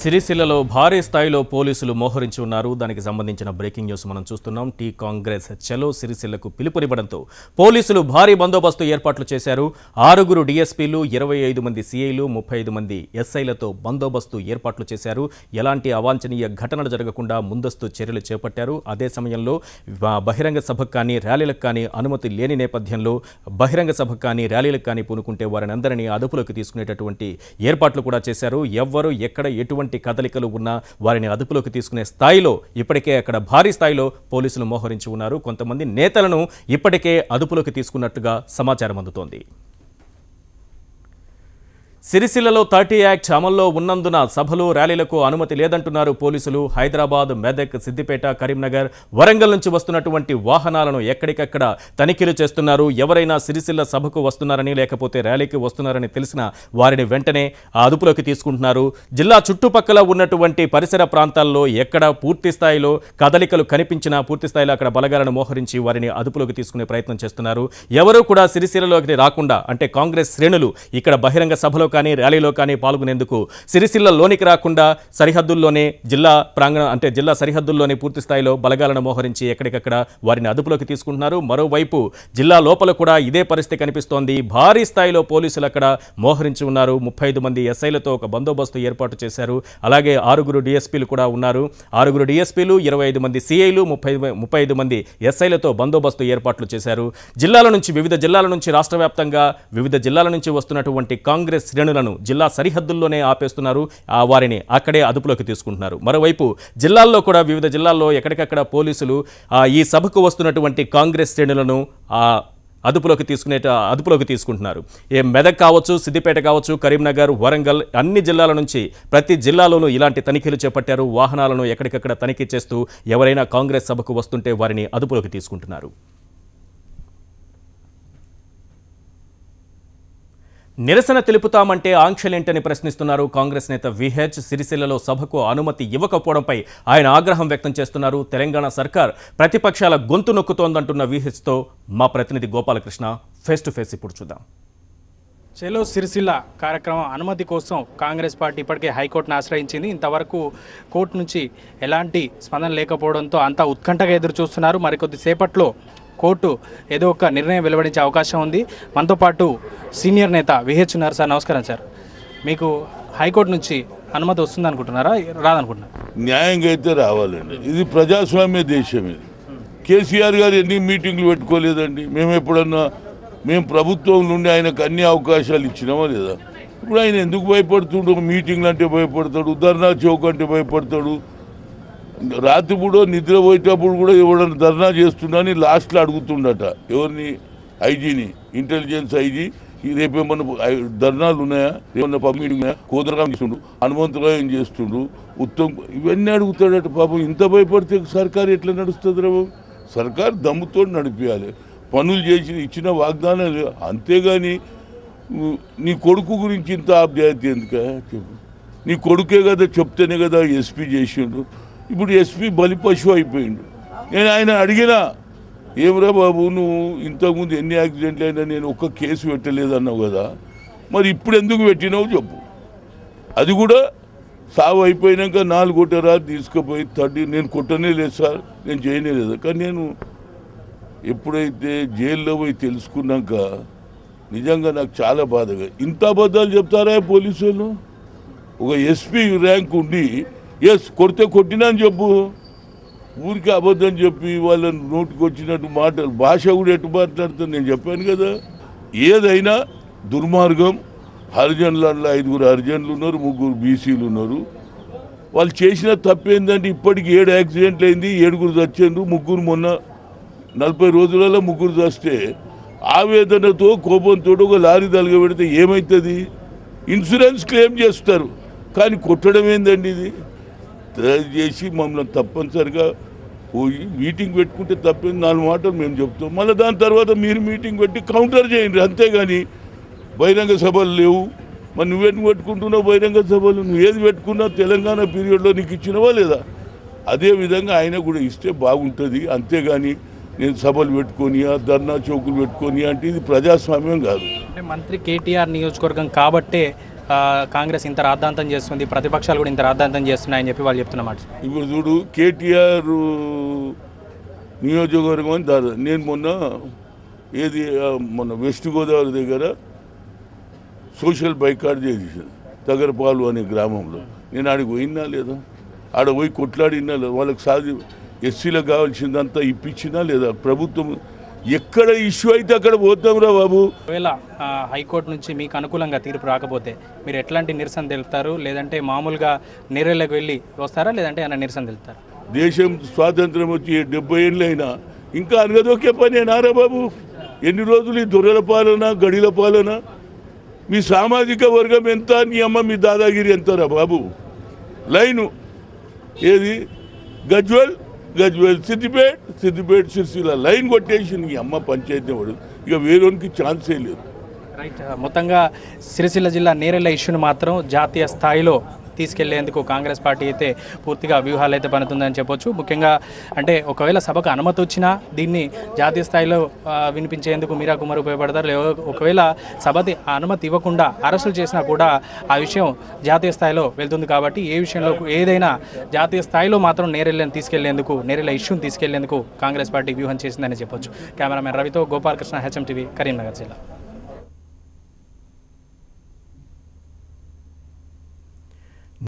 సిరిసిల్లలో భారీ స్థాయిలో పోలీసులు మోహరించి ఉన్నారు. దానికి సంబంధించిన బ్రేకింగ్ న్యూస్ మనం చూస్తున్నాం. టీ కాంగ్రెస్ చలో సిరిసిల్లకు పిలుపునివ్వడంతో పోలీసులు భారీ బందోబస్తు ఏర్పాట్లు చేశారు. 6 డీఎస్పీలు, 25 మంది సీఐలు, 35 మంది ఎస్ఐలతో బందోబస్తు ఏర్పాట్లు చేశారు. ఎలాంటి అవాంఛనీయ ఘటనలు జరగకుండా ముందస్తు చర్యలు చేపట్టారు. అదే సమయంలో బహిరంగ సభకు కానీ ర్యాలీలకు కానీ అనుమతి లేని నేపథ్యంలో బహిరంగ సభకు కానీ ర్యాలీలకు కానీ పూనుకుంటే వారిని అందరినీ అదుపులోకి తీసుకునేటటువంటి ఏర్పాట్లు కూడా చేశారు. ఎవ్వరు ఎక్కడ ఎటువంటి కదలికలు ఉన్నా వారిని అదుపులోకి తీసుకునే స్థాయిలో ఇప్పటికే అక్కడ భారీ స్థాయిలో పోలీసులు మోహరించి ఉన్నారు. కొంతమంది నేతలను ఇప్పటికే అదుపులోకి తీసుకున్నట్టుగా సమాచారం అందుతోంది. సిరిసిల్లలో 30 యాక్ట్ అమల్లో ఉన్నందున సభలు ర్యాలీలకు అనుమతి లేదంటున్నారు పోలీసులు. హైదరాబాద్, మెదక్, సిద్దిపేట, కరీంనగర్, వరంగల్ నుంచి వస్తున్నటువంటి వాహనాలను ఎక్కడికక్కడ తనిఖీలు చేస్తున్నారు. ఎవరైనా సిరిసిల్ల సభకు వస్తున్నారని లేకపోతే ర్యాలీకి వస్తున్నారని తెలిసిన వారిని వెంటనే అదుపులోకి తీసుకుంటున్నారు. జిల్లా చుట్టుపక్కల ఉన్నటువంటి పరిసర ప్రాంతాల్లో ఎక్కడ పూర్తి స్థాయిలో కదలికలు కనిపించినా పూర్తి స్థాయిలో అక్కడ బలగాలను మోహరించి వారిని అదుపులోకి తీసుకునే ప్రయత్నం చేస్తున్నారు. ఎవరూ కూడా సిరిసిల్లలోకి రాకుండా, అంటే కాంగ్రెస్ శ్రేణులు ఇక్కడ బహిరంగ సభలో కానీ ర్యాలీలో కానీ పాల్గొనేందుకు సిరిసిల్లలోనికి రాకుండా సరిహద్దుల్లోనే జిల్లా ప్రాంగణం అంటే జిల్లా సరిహద్దుల్లోనే పూర్తి స్థాయిలో బలగాలను మోహరించి ఎక్కడికక్కడ వారిని అదుపులోకి తీసుకుంటున్నారు. మరోవైపు జిల్లా లోపల కూడా ఇదే పరిస్థితి కనిపిస్తోంది. భారీ స్థాయిలో పోలీసులు అక్కడ మోహరించి ఉన్నారు. 35 మంది ఎస్ఐలతో ఒక బందోబస్తు ఏర్పాటు చేశారు. అలాగే 6 డీఎస్పీలు కూడా ఉన్నారు. 6 డీఎస్పీలు, 25 మంది సీఐలు, 35 మంది ఎస్ఐలతో బందోబస్తు ఏర్పాట్లు చేశారు. వివిధ జిల్లాల నుంచి రాష్ట్ర వ్యాప్తంగా వివిధ జిల్లాల నుంచి వస్తున్నటువంటి కాంగ్రెస్ శ్రేణులను జిల్లా సరిహద్దుల్లోనే ఆపేస్తున్నారు. వారిని అక్కడే అదుపులోకి తీసుకుంటున్నారు. మరోవైపు జిల్లాల్లో కూడా వివిధ జిల్లాల్లో ఎక్కడికక్కడ పోలీసులు ఈ సభకు వస్తున్నటువంటి కాంగ్రెస్ శ్రేణులను అదుపులోకి తీసుకుంటున్నారు. మెదక్ కావచ్చు, సిద్దిపేట కావచ్చు, కరీంనగర్, వరంగల్ అన్ని జిల్లాల నుంచి ప్రతి జిల్లాలోనూ ఇలాంటి తనిఖీలు చేపట్టారు. వాహనాలను ఎక్కడికక్కడ తనిఖీ చేస్తూ ఎవరైనా కాంగ్రెస్ సభకు వస్తుంటే వారిని అదుపులోకి తీసుకుంటున్నారు. నిరసన తెలుపుతామంటే ఆంక్షలేంటని ప్రశ్నిస్తున్నారు కాంగ్రెస్ నేత విహెచ్. సిరిసిల్లలో సభకు అనుమతి ఇవ్వకపోవడంపై ఆయన ఆగ్రహం వ్యక్తం చేస్తున్నారు. తెలంగాణ సర్కార్ ప్రతిపక్షాల గొంతు నొక్కుతోందంటున్న విహెచ్తో మా ప్రతినిధి గోపాలకృష్ణ ఫేస్ టు ఫేస్ ఇప్పుడు చూద్దాం. చలో సిరిసిల్ల కార్యక్రమం అనుమతి కోసం కాంగ్రెస్ పార్టీ ఇప్పటికే హైకోర్టును ఆశ్రయించింది. ఇంతవరకు కోర్టు నుంచి ఎలాంటి స్పందన లేకపోవడంతో అంతా ఉత్కంఠగా ఎదురు చూస్తున్నారు. మరికొద్ది సేపట్లో కోర్టు ఏదో ఒక నిర్ణయం వెలువడించే అవకాశం ఉంది. మనతో పాటు సీనియర్ నేత విహెచ్ ఉన్నారు. సార్ నమస్కారం. సార్, మీకు హైకోర్టు నుంచి అనుమతి వస్తుంది అనుకుంటున్నారా, రాదనుకుంటున్నారా? న్యాయంగా అయితే రావాలండి. ఇది ప్రజాస్వామ్య దేశం. ఇది కేసీఆర్ గారు ఎన్ని మీటింగ్లు పెట్టుకోలేదండి. మేము ప్రభుత్వం నుండి ఆయనకు అన్ని అవకాశాలు ఇచ్చినామా లేదా? ఇప్పుడు ఆయన ఎందుకు భయపడుతుండు? మీటింగ్లు అంటే భయపడతాడు, ధర్నా చౌక్ అంటే భయపడతాడు. రాత్రిపూడో నిద్రపోయేటప్పుడు కూడా ఎవడన్నా ధర్నా చేస్తున్నాని లాస్ట్లో అడుగుతుండట ఎవరిని, ఐజీని, ఇంటెలిజెన్స్ ఐజీ. రేపేమన్నా ధర్నాలు ఉన్నాయా, ఏమన్నా మీటింగ్ ఉన్నాయా, కోదరకం చేస్తుండ్రు, హనుమంతరాయం చేస్తుండ్రు, ఉత్తమ్, ఇవన్నీ అడుగుతాడట. పాపం ఇంత భయపడితే సర్కారు ఎట్లా నడుస్తుంది రా? సర్కారు దమ్ముతో నడిపించాలి. పనులు చేసి ఇచ్చిన వాగ్దానాలు, అంతేగాని నీ కొడుకు గురించి ఇంత ఆప్యాయత ఎందుక? చెప్పు, నీ కొడుకే కదా చెప్తేనే కదా ఎస్పీ చేసిండు. ఇప్పుడు ఎస్పీ బలిపశువు అయిపోయిండు. నేను ఆయన అడిగినా, ఏమరా బాబు నువ్వు ఇంతకుముందు ఎన్ని యాక్సిడెంట్లు అయినా నేను ఒక్క కేసు పెట్టలేదన్నావు కదా, మరి ఇప్పుడు ఎందుకు పెట్టినావు చెప్పు. అది కూడా సాగు అయిపోయినాక 4 కొట్టరా తీసుకుపోయి నేను కొట్టనే లేదు సార్, నేను చేయనే లేదు. కానీ నేను ఎప్పుడైతే జైల్లో పోయి తెలుసుకున్నాక నిజంగా నాకు చాలా బాధగా, ఇంత అబద్ధాలు చెప్తారా పోలీసు వాళ్ళు? ఒక ఎస్పీ ర్యాంక్ ఉండి కొడితే కొట్టినా అని చెప్పు, ఊరికి అబద్ధం చెప్పి వాళ్ళని నోటికి వచ్చినట్టు మాటలు, భాష కూడా ఎటు మాట్లాడుతుంది. నేను చెప్పాను కదా, ఏదైనా దుర్మార్గం. హరిజనులలో 5 హరిజనులు ఉన్నారు, 3 బీసీలు ఉన్నారు. వాళ్ళు చేసిన తప్పేందంటే ఇప్పటికి 7 యాక్సిడెంట్లు అయింది, 7 చచ్చారు, 3 మొన్న 40 రోజులలో 3 చస్తే ఆవేదనతో కోపంతో ఒక లారీ తలగబెడితే ఏమవుతుంది? ఇన్సూరెన్స్ క్లెయిమ్ చేస్తారు. కానీ కొట్టడం ఏందండి? ఇది చేసి మమ్మల్ని తప్పనిసరిగా పోయి మీటింగ్ పెట్టుకుంటే తప్పేది 4 మాటలు మేము చెప్తాం. మళ్ళీ దాని తర్వాత మీరు మీటింగ్ పెట్టి కౌంటర్ చేయండి. అంతేగాని బహిరంగ సభలు లేవు, మరి నువ్వేం పెట్టుకుంటున్నావు బహిరంగ సభలు? నువ్వు ఏది పెట్టుకున్నా తెలంగాణ పీరియడ్లో నీకు ఇచ్చినవా లేదా? అదేవిధంగా ఆయన కూడా ఇస్తే బాగుంటుంది. అంతేగాని నేను సభలు పెట్టుకొని ధర్నా చౌకులు పెట్టుకొని అంటే ఇది ప్రజాస్వామ్యం కాదు. అంటే మంత్రి కేటీఆర్ నియోజకవర్గం కాబట్టే కాంగ్రెస్ ఇంత రాద్ధాంతం చేస్తుంది, ప్రతిపక్షాలు కూడా ఇంత రాద్ధాంతం చేస్తున్నాయని చెప్పి వాళ్ళు చెప్తున్నమాట. ఇప్పుడు చూడు, కేటీఆర్ నియోజకవర్గం అని నేను మొన్న వెస్ట్ గోదావరి దగ్గర సోషల్ బైకాట్ చేసేసాను తగరపాలు అనే గ్రామంలో. నేను ఆడికి పోయినా లేదా? ఆడ పోయి కొట్లాడినా లేదా? వాళ్ళకి ఎస్సీలకు కావాల్సిందంతా ఇప్పించినా లేదా? ప్రభుత్వం ఎక్కడ ఇష్యూ అయితే అక్కడ పోతాం రా బాబు. ఒకవేళ హైకోర్టు నుంచి మీకు అనుకూలంగా తీర్పు రాకపోతే మీరు ఎట్లాంటి నిరసన తెలుపుతారు? లేదంటే మామూలుగా నేరేళ్ళకి వెళ్ళి వస్తారా, లేదంటే ఏమైనా నిరసన తెలుపుతారు? దేశం స్వాతంత్రం వచ్చి 70 ఏళ్ళు అయినా ఇంకా అనగదొక్కే పని నారా బాబు. ఎన్ని రోజులు ఈ దొరల పాలన, గడిల పాలన? మీ సామాజిక వర్గం ఎంత, నీ అమ్మ మీ దాదాగిరి ఎంతరా బాబు? లైను ఏది? గజ్వెల్ సిద్దిపేట సిరిసిల్ల లైన్ కొట్టేసి నీ అమ్మ పంచాయతీ వాడు. ఇక వేరేకి ఛాన్సే లేదు. రైట్. మొత్తంగా సిరిసిల్ల జిల్లా నేరెళ్ళ ఇష్యూని మాత్రం జాతీయ స్థాయిలో తీసుకెళ్లేందుకు కాంగ్రెస్ పార్టీ అయితే పూర్తిగా వ్యూహాలు అయితే పనుతుందని చెప్పొచ్చు. ముఖ్యంగా అంటే ఒకవేళ సభకు అనుమతి వచ్చినా దీన్ని జాతీయ స్థాయిలో వినిపించేందుకు మీరా కుమార్ ఉపయోగపడతారు. ఒకవేళ సభకి అనుమతి ఇవ్వకుండా అరెస్టులు చేసినా కూడా ఆ విషయం జాతీయ స్థాయిలో వెళ్తుంది. కాబట్టి ఏ విషయంలో ఏదైనా జాతీయ స్థాయిలో మాత్రం నేరెళ్ళని తీసుకెళ్లేందుకు, నేరెళ్ళ ఇష్యూని తీసుకెళ్లేందుకు కాంగ్రెస్ పార్టీ వ్యూహం చేసిందని చెప్పొచ్చు. కెమెరామెన్ రవితో గోపాలకృష్ణ, HM TV, కరీంనగర్ జిల్లా.